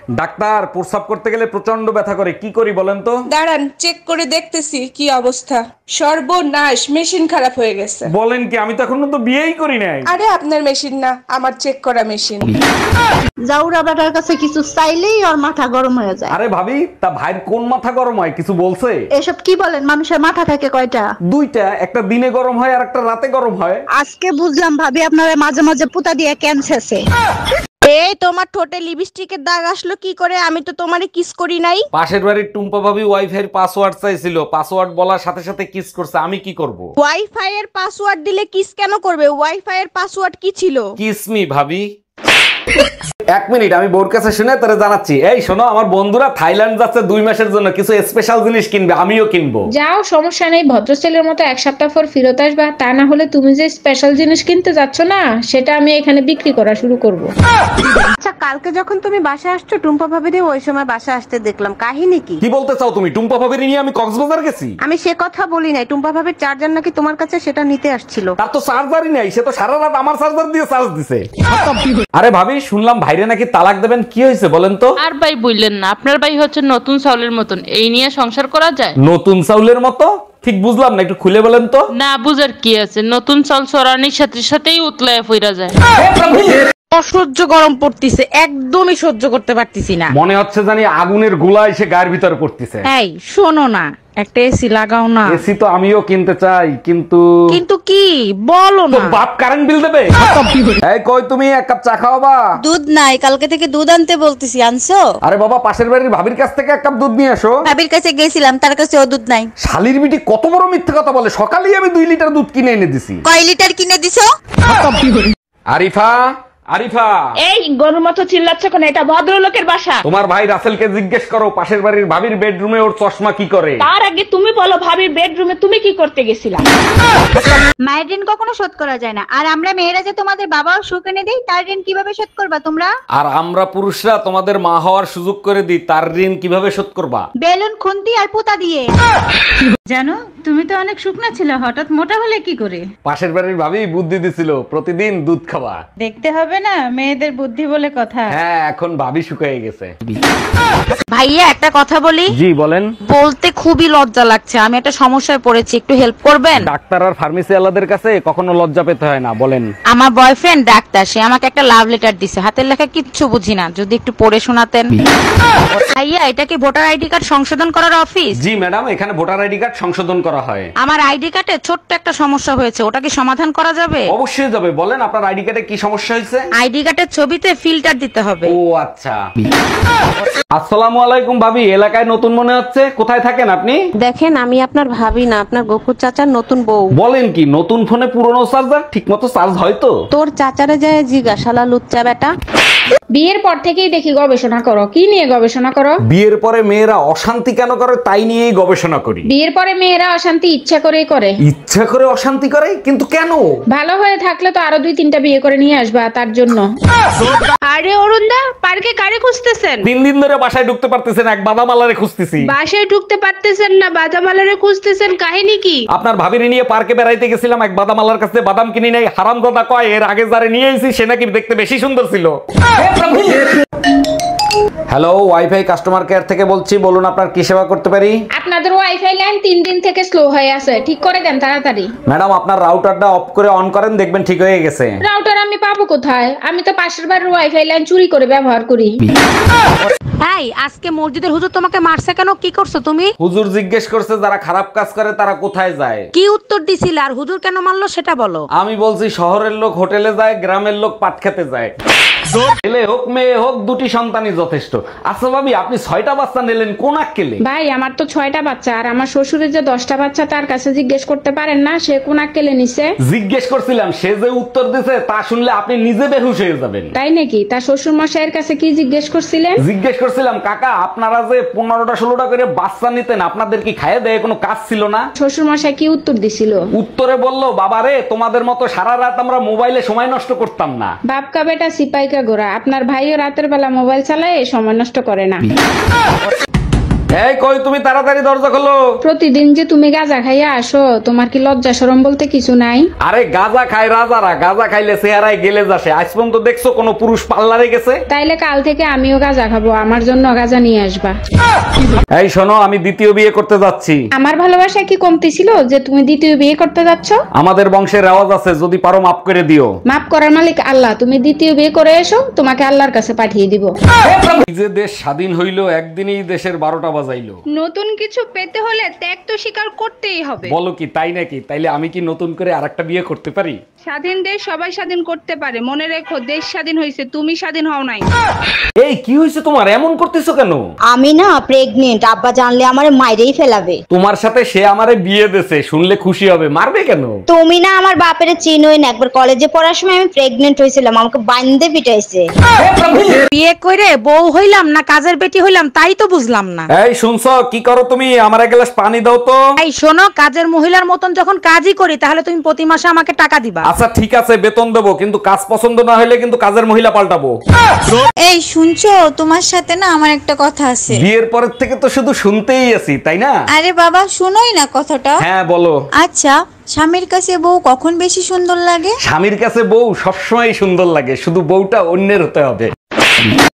Doctor, প্রস্রাব করতে গেলে প্রচন্ড ব্যথা করে, কি করি বলেন তো? দাঁড়ান, চেক করে দেখতেছি কি অবস্থা। সর্বনাশ, মেশিন খারাপ হয়ে গেছে। বলেন কি? আমি তো এখনো তো বিয়েই করি নাই। আরে আপনার মেশিন না, আমার চেক করা মেশিন। জাউরা বেটার কাছে কিছু চাইলেই ওর মাথা গরম হয়ে যায়। আরে ভাবি, তা ভাইয়ের কোন মাথা গরম হয়, কিছু বলছে? এসব কি বলেন? মানুষের মাথা থাকে কয়টা? দুইটা, একটা দিনে গরম হয় আর একটা রাতে গরম হয়। আজকে বুঝলাম ভাবি আপনারা মাঝে মাঝে পুতা দিয়ে ক্যান্সারছে। এই তোমার ঠোঁটে লিপস্টিকের দাগ আসলো কি করে? আমি তো তোমারে কিস করি নাই। পাশের বাড়ির টুম্পা ভাবি ওয়াইফাই এর পাসওয়ার্ড চাইছিল, পাসওয়ার্ড বলার সাথে সাথে কিস করছে, আমি কি করব? ওয়াইফাই এর পাসওয়ার্ড দিলে কিস কেন করবে? ওয়াইফাই এর পাসওয়ার্ড কি ছিল? কিস মি ভাবি। এক মিনিট, আমি বোর কাছে শুনে তোরে জানাচ্ছি। এই শোনো, আমার বন্ধুরা থাইল্যান্ড যাচ্ছে 2 মাসের জন্য, কিছু স্পেশাল জিনিস কিনবে, আমিও কিনবো। যাও, সমস্যা নেই। ভদ্র ছেলের মতো 1 সপ্তাহ পর ফেরত আসবা। তা না হলে তুমি যে স্পেশাল জিনিস কিনতে যাচ্ছ না, সেটা আমি এখানে বিক্রি করা শুরু করব। আচ্ছা, কালকে যখন তুমি বাসা আসছো টুম্পা ভাবিরে ওই সময় বাসা আসতে দেখলাম, কাহিনী কি? কি বলতে চাও তুমি? টুম্পা ভাবির নিয়ে আমি কক্সবাজার গেছি? আমি সে কথা বলি নাই। টুম্পা ভাবির চার্জার নাকি তোমার কাছে, সেটা নিতে আসছিল। তার তো চার্জারই নাই, সে তো সারা রাত আমার চার্জার দিয়ে চার্জ দিছে। আরে ভাবি, শুনলাম ভাইরে নাকি তালাক দেবেন, কি হয়েছে বলেন তো? আর ভাই বললেন না, আপনার ভাই হচ্ছে নতুন চাউলের মতন, এই নিয়ে সংসার করা যায়? নতুন চাউলের মতো? ঠিক বুঝলাম না, একটু খুলে বলেন তো। না বুঝার কি আছে, নতুন চাউল চড়ানির সাথে সাথেই উতলায় ফিরা যায়। অসহ্য গরম পড়তিছে, একদমই সহ্য করতে পারতেছি না। মনে হচ্ছে জানি আগুনের গোলা এসে গায়ের ভিতরে পড়তেছে। এই শোনো না, একটা এসি লাগাও না। এসি তো আমিও কিনতে চাই, কিন্তু কিন্তু কি বলো তো না। বাপ কারেন্ট বিল দেবে। এই কই তুমি, এক কাপ চা খাওয়াবা? দুধ নাই, কালকে থেকে দুধ আনতে বলতেছি, আনছো? আরে বাবা, পাশের বাড়ির ভাবির কাছ থেকে এক কাপ দুধ নিয়ে আসো। ভাবির কাছে গেছিলাম, তার কাছে ও দুধ নাই। শালির বিটি কত বড় মিথ্যে কথা বলে, সকালেই আমি 2 লিটার দুধ কিনে এনে দিছি। কয় লিটার কিনে দিছো? আরিফা, আরিফা, এই গরুর মতো চিল্লাচ্ছ কেন? এটা ভদ্রলোকের বাসা। তোমার ভাই রাসেলকে জিজ্ঞেস করো পাশের বাড়ির ভাবির বেডরুমে ওর চশমা কি করে। তার আগে তুমি বলো, ভাবির বেডরুমে তুমি কি করতে গেছিলা? মায়ের ঋণ কখনো শোধ করা যায় না, আর আমরা মেয়েরা যে তোমাদের বাবাও সুখ এনে দেই, তার ঋণ কিভাবে শোধ করবা তোমরা? আর আমরা পুরুষরা তোমাদের মা হওয়ার সুযোগ করে দিই, তার ঋণ কিভাবে শোধ করবা? বেলুন, খুন্তি আর পুতা দিয়ে। জানো, তুমি তো অনেক শুকনা ছিল, হঠাৎ মোটা হলে কি করে? পাশের বাড়ির ভাবি বুদ্ধি দিছিল, প্রতিদিন দুধ খাবা। দেখতে হবে না, মেয়েদের বুদ্ধি বলে কথা। হ্যাঁ, এখন ভাবি শুকিয়ে গেছে। ভাইয়া একটা কথা বলি। জি বলেন। বলতে খুবই লজ্জা লাগছে, আমি একটা সমস্যায় পড়েছি, একটু হেল্প করবেন? ডাক্তার আর ফার্মেসি আলাদের কাছে কখনো লজ্জা পেতে হয় না, বলেন। আমার বয়ফ্রেন্ড ডাক্তার, সে আমাকে একটা লাভ লেটার দিছে, হাতের লেখা কিচ্ছু বুঝি না, যদি একটু পড়ে শোনাতেন। ভাইয়া, এটা কি ভোটার আইডি কার্ড সংশোধন করার অফিস? জি ম্যাডাম, এখানে ভোটার আইডি কার্ড সংশোধন করা হয়। আমার আইডি কার্ডে ছোট্ট একটা সমস্যা হয়েছে, ওটা কি সমাধান করা যাবে? অবশ্যই যাবে, বলেন আপনার আইডি কার্ডে কি সমস্যা হয়েছে? আইডি কার্ডের ছবিতে ফিল্টার দিতে হবে। ও আচ্ছা। আসসালামু আলাইকুম ভাবি, এলাকায় নতুন মনে হচ্ছে, কোথায় থাকেন আপনি? দেখেন, আমি আপনার ভাবি না, আপনার গফুর চাচার নতুন বউ। বলেন কি, নতুন ফোনে পুরনো চার্জার ঠিক মতো চার্জ হয় তো? তোর চাচারে যায় জিজ্ঞাসালা লুচ্চা বেটা। বিয়ের পর থেকেই দেখি গবেষণা করো। কি নিয়ে গবেষণা করো? বিয়ের পরে মেয়েরা অশান্তি কেন করে তাই নিয়েই গবেষণা করি। বিয়ের পরে মেয়েরা অশান্তি ইচ্ছা করেই করে। ইচ্ছা করে অশান্তি করে, কিন্তু কেন? ভালো হয়ে থাকলে তো আরো 2-3টা বিয়ে করে নিয়ে আসবা, তার জন্য। আরে অরুণদা, পার্কে কারে খুঁজতেছেন? 3 দিন ধরে বাসায় ঢুকতে পারতেছেন, এক বাদামালারে খুঁজতেছি। বাসায় ঢুকতে পারতেছেন না, বাদামালারে খুঁজতেছেন, কাহিনী কি? আপনার ভাবির নিয়ে পার্কে বেড়াইতে গেছিলাম, এক বাদামালার কাছে বাদাম কিনি নাই, হারামজাদা কয় এর আগে যারে নিয়ে এসেছি সে নাকি দেখতে বেশি সুন্দর ছিল। হ্যালো, ওয়াইফাই কাস্টমার কেয়ার থেকে বলছি, বলুন আপনার কি সেবা করতে পারি? আপনাদের ওয়াইফাই লাইন 3 দিন থেকে স্লো হয়ে আছে, ঠিক করে দেন তাড়াতাড়ি। ম্যাডাম, আপনার রাউটারটা অফ করে অন করেন, দেখবেন ঠিক হয়ে গেছে। রাউটার আমি পাবো কোথায়? আমি তো পাশের বাড়ির ওয়াইফাই লাইন চুরি করে ব্যবহার করি। ভাই, আজকে মসজিদের হুজুর তোমাকে মারছে কেন? কি করছো তুমি? হুজুর জিজ্ঞেস করছে যারা খারাপ কাজ করে তারা কোথায় যায়। কি উত্তর দিছিলে? আর হুজুর কেন মারলো সেটা বলো। আমি বলছি শহরের লোক হোটেলে যায়, গ্রামের লোক পাট খেতে যায়। ছেলে হোক মেয়ে হোক, 2টি সন্তানই যথেষ্ট। আচ্ছা ভাবি, আপনি 6টা বাচ্চা নিলেন কোন আক্কেলে? ভাই, আমার তো 6টা বাচ্চা, আর আমার শ্বশুরের যে 10টা বাচ্চা, তার কাছে জিজ্ঞেস করতে পারেন না সে কোন আক্কেলে নিছে? জিজ্ঞেস করছিলাম, সে যে উত্তর দিছে তা শুনলে আপনি নিজে বেহুশ হয়ে যাবেন। তাই নাকি? তার শ্বশুর মশাইয়ের কাছে কি জিজ্ঞেস করছিলেন? জিজ্ঞেস করছিলাম, কাকা আপনারা যে 15টা 16টা করে বাচ্চা নিতেন, আপনাদের কি খাইয়ে দেয় কোনো কাজ ছিল না? শ্বশুর মশাই কি উত্তর দিছিল? উত্তরে বললো, বাবা রে, তোমাদের মতো সারা রাত আমরা মোবাইলে সময় নষ্ট করতাম না। বাপকা বেটা সিপাইকা গোরা, আপনার ভাইও রাতের বেলা মোবাইল চালায়, সময় নষ্ট করে না। এই কই তুমি, তাড়াতাড়ি দরজা খোলো। প্রতিদিন যে তুমি গাঁজা খাইয়া আসো, তোমার কি লজ্জা শরম বলতে কিছু নাই? আরে গাঁজা খায় রাজারা, গাঁজা খাইলে চেহারায় গেলে যাসে। আজ পর্যন্ত দেখছো কোনো পুরুষ পার্লারে গেছে? তাইলে কাল থেকে আমিও গাঁজা খাবো, আমার জন্য গাঁজা নিয়ে আসবা। এই শোনো, আমি দ্বিতীয় বিয়ে করতে যাচ্ছি। আমার ভালোবাসা কি কমতি ছিল যে তুমি দ্বিতীয় বিয়ে করতে যাচ্ছ? আমাদের বংশের রেওয়াজ আছে, যদি পারো মাফ করে দিও। মাফ করার মালিক আল্লাহ, তুমি দ্বিতীয় বিয়ে করে এসো, তোমাকে আল্লাহর কাছে পাঠিয়ে দিব। এই যে দেশ স্বাধীন হইলো, একদিনেই দেশের 12টা বাজাইলো। নতুন কিছু পেতে হলে ত্যাগ তো স্বীকার করতেই হবে। বলো কি, তাই নাকি? তাইলে আমি কি নতুন করে আরেকটা বিয়ে করতে পারি? স্বাধীন দেশ সবাই স্বাধীন করতে পারে, মনে রেখো দেশ স্বাধীন হয়েছে, তুমি স্বাধীন হও নাই। এই কি হয়েছে তোমার, এমন করতেছো কেন? আমি না প্রেগনেন্ট, আব্বা জানলে আমারে মাইরেই ফেলাবে। তোমার সাথে সে আমারে বিয়ে দেছে, শুনলে খুশি হবে, মারবে কেন? তুমি না আমার বাপের চিনোই না, একবার কলেজে পড়ার সময় আমি প্রেগনেন্ট হয়েছিলাম, আমাকে বান্ধে পিটাইছে। বিয়ে করে বউ হইলাম না কাজের বেটি হইলাম তাই তো বুঝলাম না। এই শুনছো, কি করো তুমি? আমার এক গ্লাস পানি দাও তো। এই শোনো, কাজের মহিলার মতন যখন কাজই করি তাহলে তুমি প্রতি মাসে আমাকে টাকা দিবা। আচ্ছা ঠিক আছে, বেতন দেবো, কিন্তু কাজ পছন্দ না হলে কিন্তু কাজের মহিলা পাল্টাবো। এই শুনছো, তোমার সাথে না আমার একটা কথা আছে। বিয়ের পরের থেকে তো শুধু শুনতেই আছি, তাই না? আরে বাবা শুনোই না কথাটা। হ্যাঁ বলো। আচ্ছা, স্বামীর কাছে বউ কখন বেশি সুন্দর লাগে? স্বামীর কাছে বউ সবসময় সুন্দর লাগে, শুধু বউটা অন্যের হতে হবে।